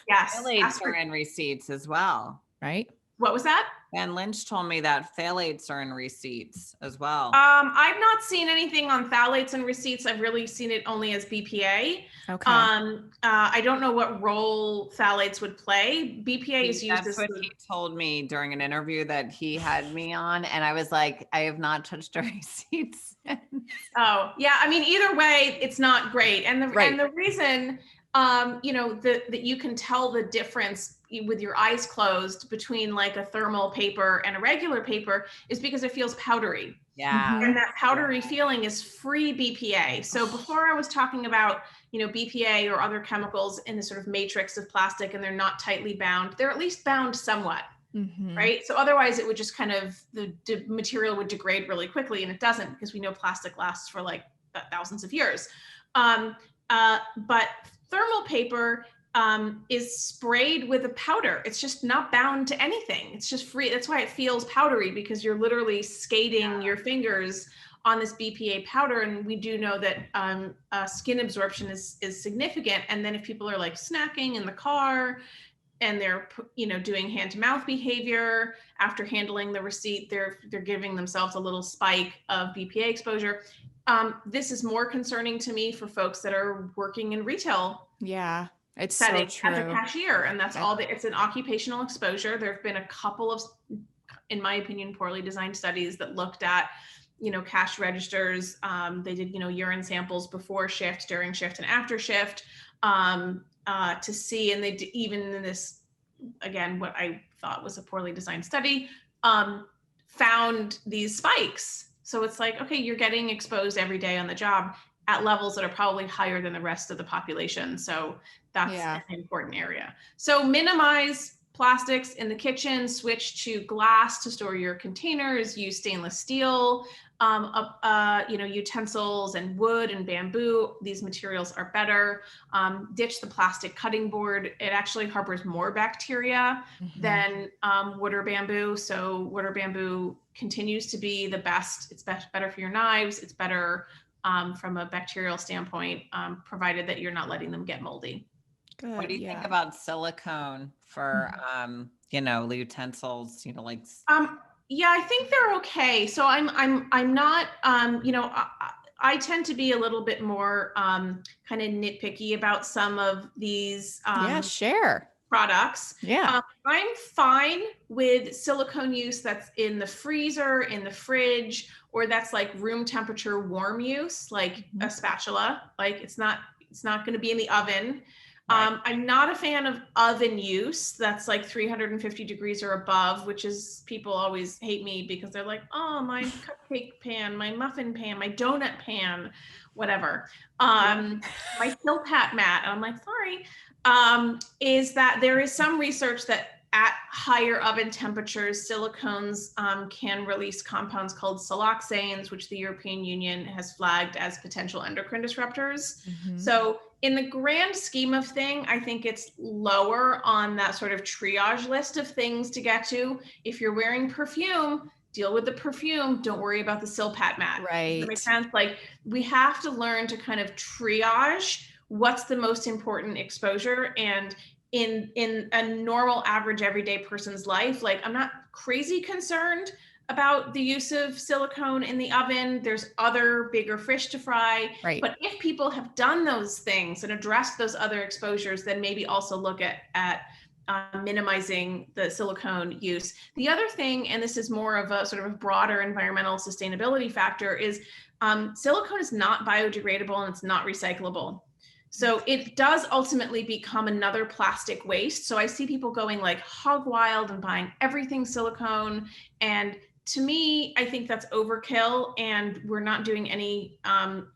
Speaker 2: Yes.
Speaker 3: Phthalates are in receipts as well.
Speaker 1: Right?
Speaker 2: What was that?
Speaker 3: And Lynch told me that phthalates are in receipts as well.
Speaker 2: I've not seen anything on phthalates and receipts. I've really seen it only as BPA.
Speaker 1: Okay.
Speaker 2: I don't know what role phthalates would play. BPA is used
Speaker 3: as what he told me during an interview that he had me on, and I was like, I have not touched a receipts.
Speaker 2: Oh yeah, I mean, either way, it's not great. And the reason, that you can tell the difference with your eyes closed between like a thermal paper and a regular paper is because it feels powdery.
Speaker 3: Yeah.
Speaker 2: And that powdery feeling is free BPA. So before I was talking about, BPA or other chemicals in the sort of matrix of plastic and they're not tightly bound, they're at least bound somewhat, right? So otherwise it would just kind of, the material would degrade really quickly, and it doesn't, because we know plastic lasts for like thousands of years. But thermal paper is sprayed with a powder. It's just not bound to anything. It's just free. That's why it feels powdery, because you're literally skating your fingers on this BPA powder. And we do know that skin absorption is significant. And then if people are like snacking in the car and they're, doing hand to mouth behavior after handling the receipt, they're giving themselves a little spike of BPA exposure. This is more concerning to me for folks that are working in retail.
Speaker 1: Yeah. It's
Speaker 2: setting
Speaker 1: so true.
Speaker 2: As a cashier, and that's all it's an occupational exposure. There have been a couple of, in my opinion, poorly designed studies that looked at, cash registers. They did, urine samples before shift, during shift, and after shift to see, and they did, even in this, again, what I thought was a poorly designed study, found these spikes. So it's like, okay, you're getting exposed every day on the job at levels that are probably higher than the rest of the population. So that's an important area. So minimize plastics in the kitchen, switch to glass to store your containers, use stainless steel, utensils, and wood and bamboo. These materials are better. Ditch the plastic cutting board. It actually harbors more bacteria than wood or bamboo. So wood or bamboo continues to be the best. It's better for your knives. It's better from a bacterial standpoint, provided that you're not letting them get moldy.
Speaker 1: Good,
Speaker 3: what do you think about silicone for, utensils,
Speaker 2: Yeah, I think they're okay. So I'm not, I tend to be a little bit more kind of nitpicky about some of these products.
Speaker 1: Yeah.
Speaker 2: I'm fine with silicone use that's in the freezer, in the fridge, or that's like room temperature warm use, like a spatula. Like it's not going to be in the oven. I'm not a fan of oven use. That's like 350 degrees or above, which is, people always hate me because they're like, oh, my cupcake pan, my muffin pan, my donut pan, whatever. My Silpat mat, and I'm like, sorry, is that there is some research that at higher oven temperatures, silicones can release compounds called siloxanes, which the European Union has flagged as potential endocrine disruptors. So in the grand scheme of thing, I think it's lower on that sort of triage list of things to get to. If you're wearing perfume, deal with the perfume. Don't worry about the Silpat mat.
Speaker 1: Right.
Speaker 2: Does that make sense? Like, we have to learn to kind of triage what's the most important exposure. And in a normal, average, everyday person's life, like, I'm not crazy concerned about the use of silicone in the oven. There's other bigger fish to fry.
Speaker 1: Right.
Speaker 2: But if people have done those things and addressed those other exposures, then maybe also look at minimizing the silicone use. The other thing, and this is more of a sort of a broader environmental sustainability factor, is silicone is not biodegradable and it's not recyclable. So it does ultimately become another plastic waste. So I see people going like hog wild and buying everything silicone. And to me, I think that's overkill, and we're not doing any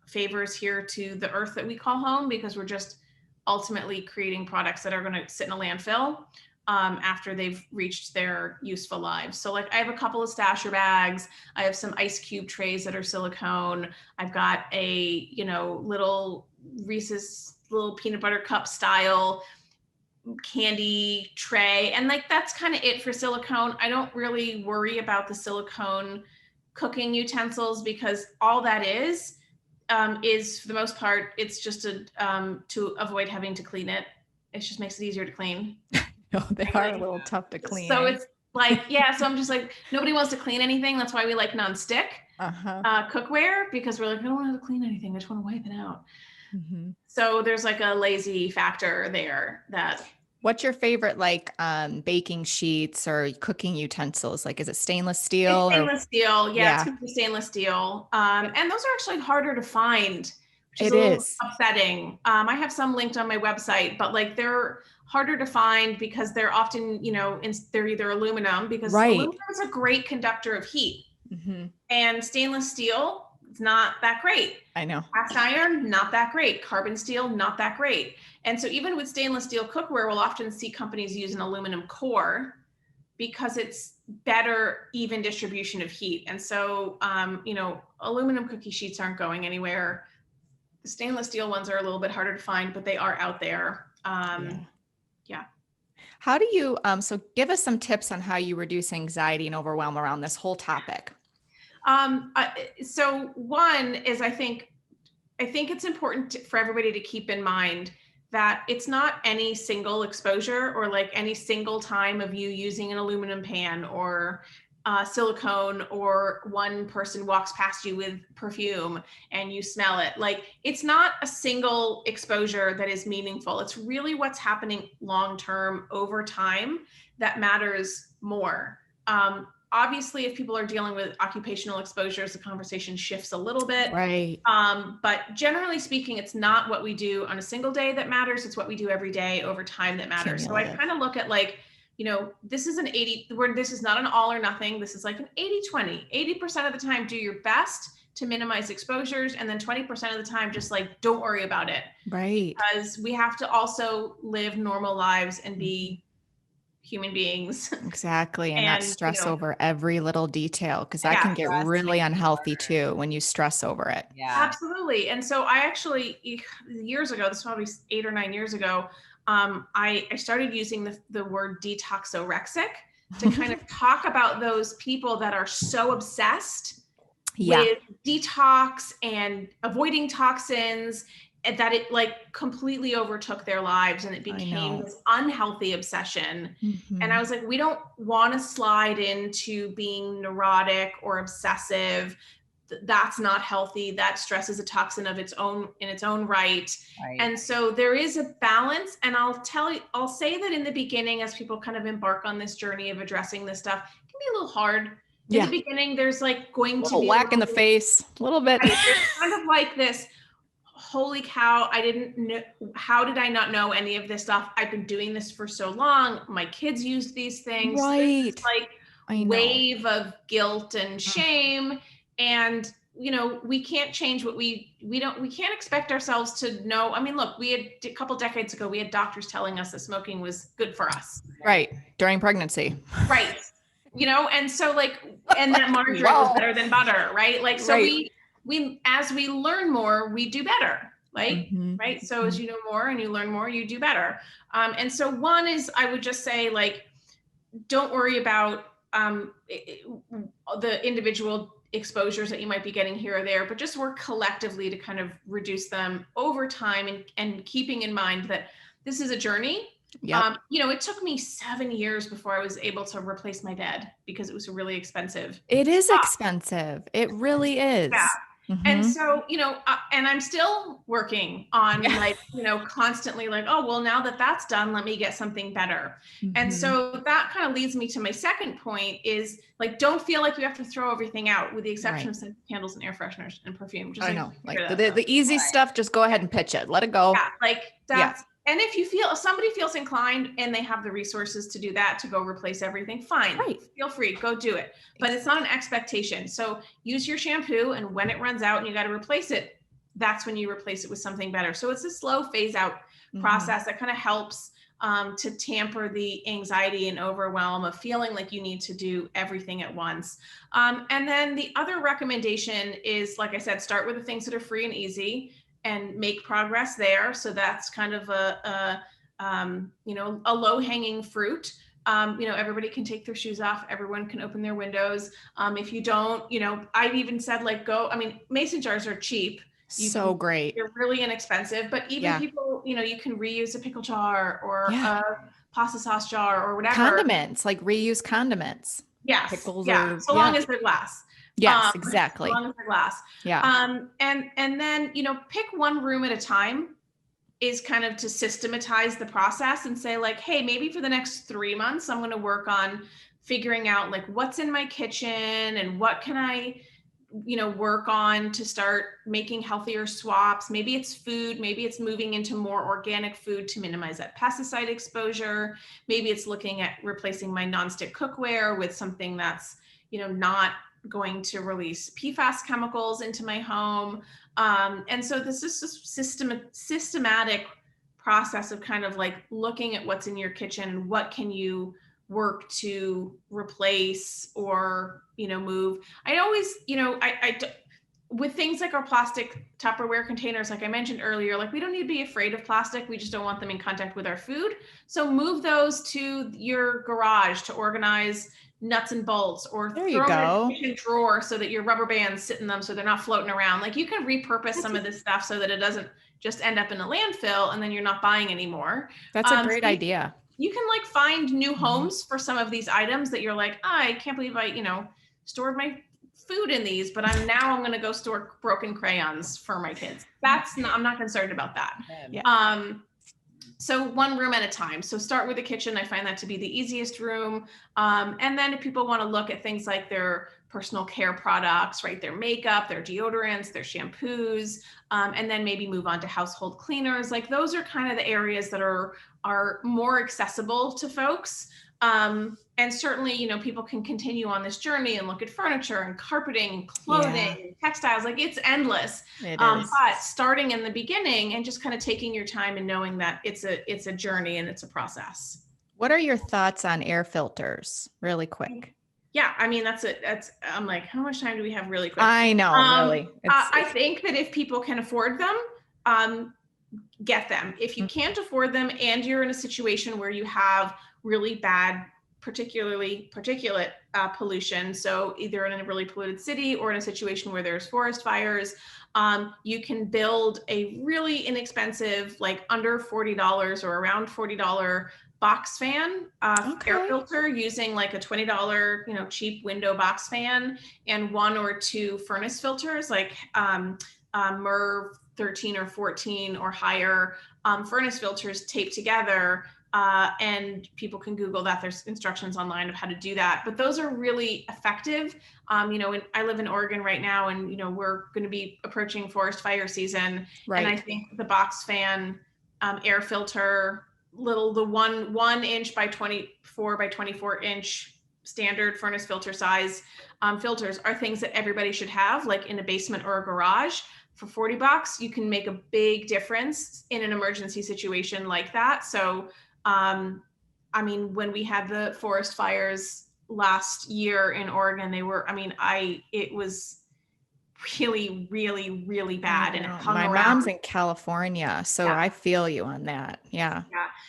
Speaker 2: favors here to the earth that we call home, because we're just ultimately creating products that are going to sit in a landfill after they've reached their useful lives. So like, I have a couple of stasher bags. I have some ice cube trays that are silicone. I've got a, little Reese's little peanut butter cup style candy tray. And like, that's kind of it for silicone. I don't really worry about the silicone cooking utensils, because all that is for the most part, it's just to avoid having to clean it. It just makes it easier to clean.
Speaker 1: No, they are a little tough to clean.
Speaker 2: So it's like, yeah, so I'm just like, nobody wants to clean anything. That's why we like nonstick cookware, because we're like, I don't want to clean anything. I just want to wipe it out. So there's like a lazy factor there.
Speaker 1: What's your favorite, like, baking sheets or cooking utensils? Like, is it stainless steel?
Speaker 2: It's stainless steel. Yeah, it's gonna be stainless steel. And those are actually harder to find, which is a little upsetting. I have some linked on my website, but like, they're harder to find because they're often, they're either aluminum, because aluminum is a great conductor of heat. And stainless steel, it's not that great.
Speaker 1: I know.
Speaker 2: Cast iron, not that great. Carbon steel, not that great. And so even with stainless steel cookware, we'll often see companies use an aluminum core because it's better even distribution of heat. And so, aluminum cookie sheets aren't going anywhere. The stainless steel ones are a little bit harder to find, but they are out there. Yeah.
Speaker 1: How do you, so give us some tips on how you reduce anxiety and overwhelm around this whole topic.
Speaker 2: So one is, I think it's important for everybody to keep in mind that it's not any single exposure or like any single time of you using an aluminum pan or silicone, or one person walks past you with perfume and you smell it. Like, it's not a single exposure that is meaningful. It's really what's happening long-term over time that matters more. Obviously, if people are dealing with occupational exposures, the conversation shifts a little bit.
Speaker 1: Right.
Speaker 2: But generally speaking, it's not what we do on a single day that matters. It's what we do every day over time that matters. So I kind of look at like, this is this is not an all or nothing. This is like an 80-20. 80% of the time, do your best to minimize exposures. And then 20% of the time, just like, don't worry about it.
Speaker 1: Right.
Speaker 2: Because we have to also live normal lives and be human beings.
Speaker 1: Exactly. And not stress over every little detail, because that can get really unhealthy too when you stress over it.
Speaker 2: Yeah, absolutely. And so I actually, years ago, this was probably 8 or 9 years ago, I started using the word detoxorexic to kind of talk about those people that are so obsessed with detox and avoiding toxins, and that it like completely overtook their lives, and it became this unhealthy obsession. And I was like, we don't want to slide into being neurotic or obsessive. That's not healthy. That stress is a toxin of its own in its own right. And so there is a balance. And I'll say that in the beginning, as people kind of embark on this journey of addressing this stuff, it can be a little hard. In the beginning, there's like going to be
Speaker 1: a whack in the face, a little bit.
Speaker 2: There's kind of like this holy cow, I didn't know, how did I not know any of this stuff? I've been doing this for so long. My kids used these things.
Speaker 1: Right.
Speaker 2: This like
Speaker 1: I know.
Speaker 2: wave of guilt and shame. And, you know, we can't change what we can't expect ourselves to know. I mean, look, we had a couple decades ago, we had doctors telling us that smoking was good for us.
Speaker 1: Right. During pregnancy.
Speaker 2: Right. You know, and so like, and that margarine was better than butter, right? Like, so we, as we learn more, we do better, like, right? So as you know more and you learn more, you do better. And so one is, I would just say, like, don't worry about the individual exposures that you might be getting here or there, but just work collectively to kind of reduce them over time, and keeping in mind that this is a journey.
Speaker 1: Yep.
Speaker 2: You know, it took me 7 years before I was able to replace my bed because it was really expensive.
Speaker 1: It is expensive. It really is.
Speaker 2: Yeah. And so, you know, and I'm still working on like, you know, constantly like, oh, well, now that that's done, let me get something better. And so that kind of leads me to my second point is like, don't feel like you have to throw everything out, with the exception of scented candles and air fresheners and perfume. Just
Speaker 1: I know, like the easy stuff, just go ahead and pitch it. Let it go.
Speaker 2: Yeah, like that's, and if you feel, somebody feels inclined and they have the resources to do that, to go replace everything, fine, feel free, go do it. But it's not an expectation. So use your shampoo, and when it runs out and you got to replace it, that's when you replace it with something better. So it's a slow phase out process that kind of helps to tamper the anxiety and overwhelm of feeling like you need to do everything at once. And then the other recommendation is, like I said, start with the things that are free and easy, and make progress there. So that's kind of a you know, a low hanging fruit. You know, everybody can take their shoes off. Everyone can open their windows. If you don't, you know, I've even said like I mean, mason jars are cheap.
Speaker 1: Great.
Speaker 2: They're really inexpensive, but even people, you know, you can reuse a pickle jar or a pasta sauce jar or whatever.
Speaker 1: Condiments, like reuse condiments.
Speaker 2: Yes.
Speaker 1: Pickles
Speaker 2: so long as they're glass.
Speaker 1: Yes, exactly.
Speaker 2: As long as they're glass.
Speaker 1: Yeah.
Speaker 2: And then, you know, pick one room at a time is kind of to systematize the process and say like, hey, maybe for the next 3 months, I'm going to work on figuring out like what's in my kitchen and what can I, you know, work on to start making healthier swaps. Maybe it's food, maybe it's moving into more organic food to minimize that pesticide exposure. Maybe it's looking at replacing my nonstick cookware with something that's, you know, not going to release PFAS chemicals into my home. And so this is a systematic process of kind of like looking at what's in your kitchen, what can you work to replace or, you know, move. I always, you know, I with things like our plastic Tupperware containers, like I mentioned earlier, like we don't need to be afraid of plastic. We just don't want them in contact with our food. So move those to your garage to organize nuts and bolts, or throw them in a kitchen drawer so that your rubber bands sit in them so they're not floating around. Like you can repurpose some of this stuff so that it doesn't just end up in a landfill and then you're not buying anymore.
Speaker 1: That's a great idea.
Speaker 2: You can like find new homes for some of these items that you're like, I can't believe I, you know, stored my food in these, but I'm going to go store broken crayons for my kids. I'm not concerned about that. So one room at a time. So start with the kitchen. I find that to be the easiest room. And then if people want to look at things like their personal care products, right? Their makeup, their deodorants, their shampoos, and then maybe move on to household cleaners. Like those are kind of the areas that are more accessible to folks. And certainly, you know, people can continue on this journey and look at furniture and carpeting, clothing, textiles, like it's endless. But starting in the beginning and just kind of taking your time and knowing that it's a journey and it's a process.
Speaker 1: What are your thoughts on air filters? Really quick.
Speaker 2: Yeah, I mean, I'm like, how much time do we have really quick?
Speaker 1: I know, really.
Speaker 2: I think that if people can afford them, get them. If you can't afford them and you're in a situation where you have really bad, particularly particulate pollution, so either in a really polluted city or in a situation where there's forest fires, you can build a really inexpensive, like under $40 or around $40 box fan air filter using like a $20, you know, cheap window box fan and 1 or 2 furnace filters, like MERV 13 or 14 or higher furnace filters taped together. And people can Google that. There's instructions online of how to do that, but those are really effective. I live in Oregon right now, and, we're going to be approaching forest fire season.
Speaker 1: Right.
Speaker 2: And I think the box fan, air filter, the 1 inch by 24 by 24 inch standard furnace filter size filters are things that everybody should have, like in a basement or a garage. For $40, you can make a big difference in an emergency situation like that. So, when we had the forest fires last year in Oregon, it was really, really, really bad. And it hung
Speaker 1: my
Speaker 2: around.
Speaker 1: mom's in California, so I feel you on that. Yeah.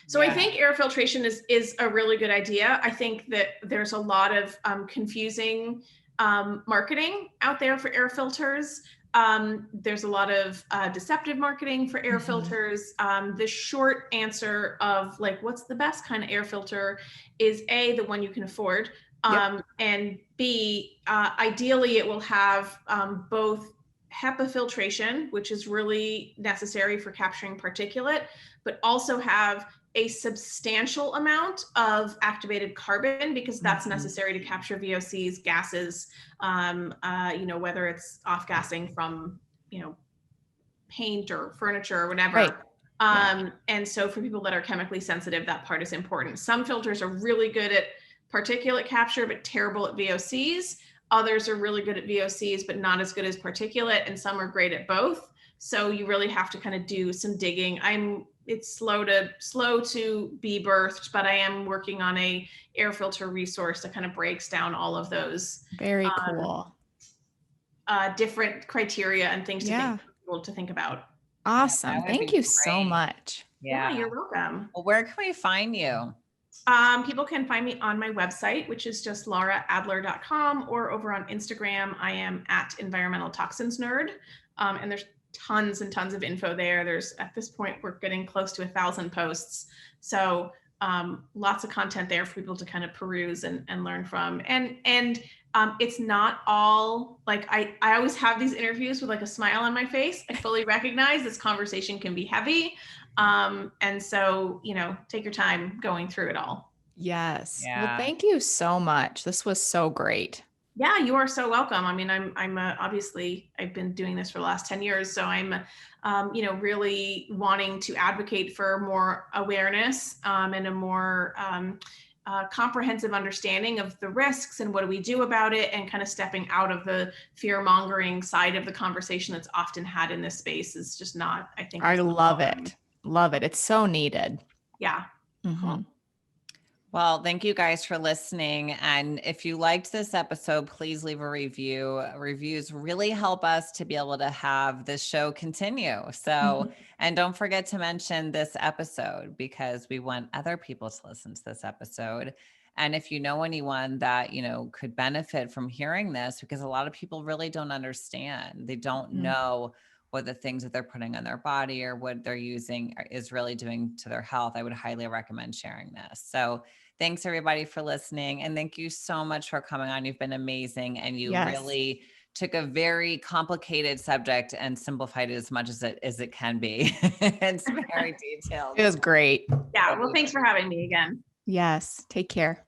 Speaker 2: So I think air filtration is a really good idea. I think that there's a lot of confusing marketing out there for air filters. There's a lot of deceptive marketing for air filters. The short answer of what's the best kind of air filter is A, the one you can afford. And B, ideally it will have both HEPA filtration, which is really necessary for capturing particulate, but also have a substantial amount of activated carbon, because that's necessary to capture VOCs, gases, whether it's off-gassing from, paint or furniture or whatever. Right. And so for people that are chemically sensitive, that part is important. Some filters are really good at particulate capture, but terrible at VOCs. Others are really good at VOCs, but not as good as particulate. And some are great at both. So you really have to kind of do some digging. It's slow to be birthed, but I am working on a air filter resource that kind of breaks down all of those
Speaker 1: very cool
Speaker 2: different criteria and things to think about.
Speaker 1: Awesome. Thank you so much.
Speaker 2: Yeah, you're welcome.
Speaker 3: Well, where can we find you?
Speaker 2: People can find me on my website, which is just laraadler.com, or over on Instagram. I am at Environmental Toxins Nerd. And there's tons and tons of info there. At this point, we're getting close to 1,000 posts. So lots of content there for people to kind of peruse and learn from. And it's not all I always have these interviews with a smile on my face. I fully recognize this conversation can be heavy. And so, take your time going through it all.
Speaker 1: Yes. Yeah. Well, thank you so much. This was so great.
Speaker 2: Yeah, you are so welcome. I'm obviously I've been doing this for the last 10 years. So I'm, really wanting to advocate for more awareness, and a more, comprehensive understanding of the risks and what do we do about it, and kind of stepping out of the fear mongering side of the conversation that's often had in this space is just not, I think.
Speaker 1: I love it. Love it. It's so needed.
Speaker 2: Yeah.
Speaker 1: Cool.
Speaker 3: Well, thank you guys for listening. And if you liked this episode, please leave a review. Reviews really help us to be able to have this show continue. So, and don't forget to mention this episode, because we want other people to listen to this episode. And if you know anyone that, could benefit from hearing this, because a lot of people really don't understand. They don't know what the things that they're putting on their body or what they're using is really doing to their health. I would highly recommend sharing this. So thanks everybody for listening. And thank you so much for coming on. You've been amazing. And you really took a very complicated subject and simplified it as much as it can be. It's very detailed.
Speaker 1: It was great.
Speaker 2: Yeah. Well, thanks for having me again.
Speaker 1: Yes. Take care.